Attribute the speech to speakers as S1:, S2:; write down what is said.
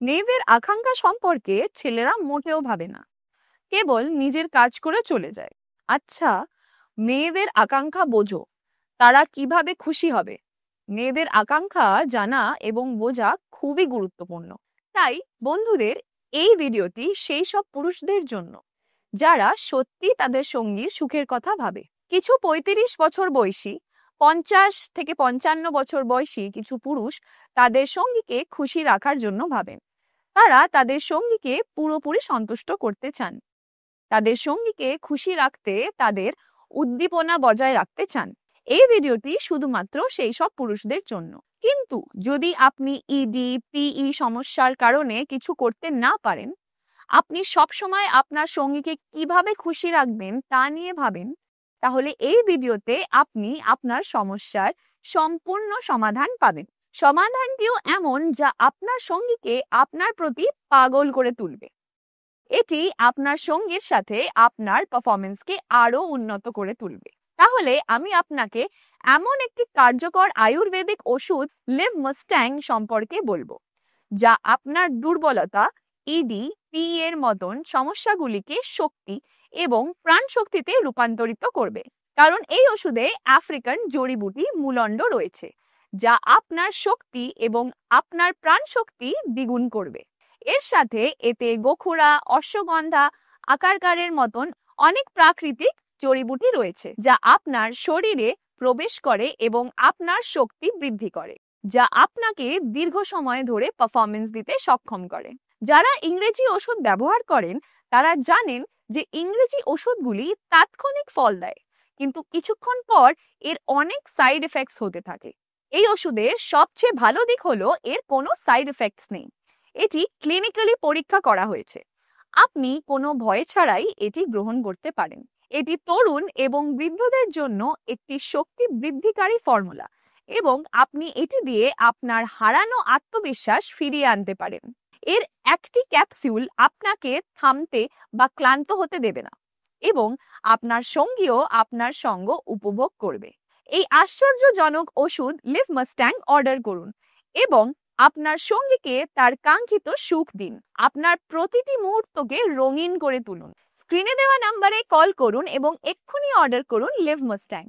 S1: মেয়েদের আকাঙ্ক্ষা সম্পর্কে ছেলেরা মোটেও ভাবে না, কেবল নিজের কাজ করে চলে যায়। আচ্ছা, মেয়েদের আকাঙ্ক্ষা বোঝো, তারা কিভাবে খুশি হবে। মেয়েদের আকাঙ্ক্ষা জানা এবং বোঝা খুবই গুরুত্বপূর্ণ। তাই বন্ধুদের, এই ভিডিওটি সেই সব পুরুষদের জন্য যারা সত্যি তাদের সঙ্গীর সুখের কথা ভাবে। কিছু ৩৫ বছর বয়সী, ৫০ থেকে ৫৫ বছর বয়সী কিছু পুরুষ তাদের সঙ্গীকে খুশি রাখার জন্য ভাবেন। তারা তাদের সঙ্গীকে পুরোপুরি সন্তুষ্ট করতে চান, তাদের সঙ্গীকে খুশি রাখতে তাদের উদ্দীপনা বজায় রাখতে চান। এই ভিডিওটি শুধুমাত্র সেই সব পুরুষদের জন্য। কিন্তু যদি আপনি ইডি, পিই সমস্যার কারণে কিছু করতে না পারেন, আপনি সবসময় আপনার সঙ্গীকে কিভাবে খুশি রাখবেন তা নিয়ে ভাবেন, তাহলে এই ভিডিওতে আপনি আপনার সমস্যার সম্পূর্ণ সমাধান পাবেন। সমাধানটিও এমন যা আপনার সঙ্গীকে আপনার প্রতি পাগল করে তুলবে। এটি আপনার সঙ্গীর সাথে আপনার পারফরমেন্সকে আরো উন্নত করে তুলবে। তাহলে আমি আপনাকে এমন একটি কার্যকর আয়ুর্বেদিক ওষুধ লিভ মাস্ট্যাং সম্পর্কে বলবো, যা আপনার দুর্বলতা, ইডি, পি এর মতন সমস্যাগুলিকে শক্তি এবং প্রাণ শক্তিতে রূপান্তরিত করবে। কারণ এই ওষুধে আফ্রিকান জড়িবুটি মূলণ্ড রয়েছে, যা আপনার শক্তি এবং আপনার প্রাণ শক্তি দ্বিগুণ করবে। এর সাথে এতে গোখুরা, অশ্বগন্ধা, আকারকারের মতন অনেক প্রাকৃতিক জড়িবুটি রয়েছে, যা আপনার শরীরে প্রবেশ করে এবং আপনার শক্তি বৃদ্ধি করে, যা আপনাকে দীর্ঘ সময় ধরে পারফরমেন্স দিতে সক্ষম করে। যারা ইংরেজি ওষুধ ব্যবহার করেন তারা জানেন যে ইংরেজি ওষুধগুলি তাৎক্ষণিক ফল দেয়, কিন্তু কিছুক্ষণ পর এর অনেক সাইড এফেক্টস হতে থাকে। এই ওষুধের সবচেয়ে ভালো দিক হলো এর কোনো সাইড এফেক্টস নেই। এটি ক্লিনিক্যালি পরীক্ষা করা হয়েছে। আপনি কোনো ভয় ছাড়াই এটি গ্রহণ করতে পারেন। এটি তরুণ এবং বৃদ্ধদের জন্য একটি শক্তি বৃদ্ধিকারী ফর্মুলা, এবং আপনি এটি দিয়ে আপনার হারানো আত্মবিশ্বাস ফিরিয়ে আনতে পারেন। এর একটি ক্যাপসুল আপনাকে থামতে বা ক্লান্ত হতে দেবে না, এবং আপনার সঙ্গীও আপনার সঙ্গ উপভোগ করবে। এই আশ্চর্যজনক ওষুধ লিভ মাস্ট্যাং অর্ডার করুন এবং আপনার সঙ্গীকে তার কাঙ্ক্ষিত সুখ দিন। আপনার প্রতিটি মুহূর্তকে রঙিন করে তুলুন। স্ক্রিনে দেওয়া নাম্বারে কল করুন এবং এক্ষুনি অর্ডার করুন লিভ মাস্ট্যাং।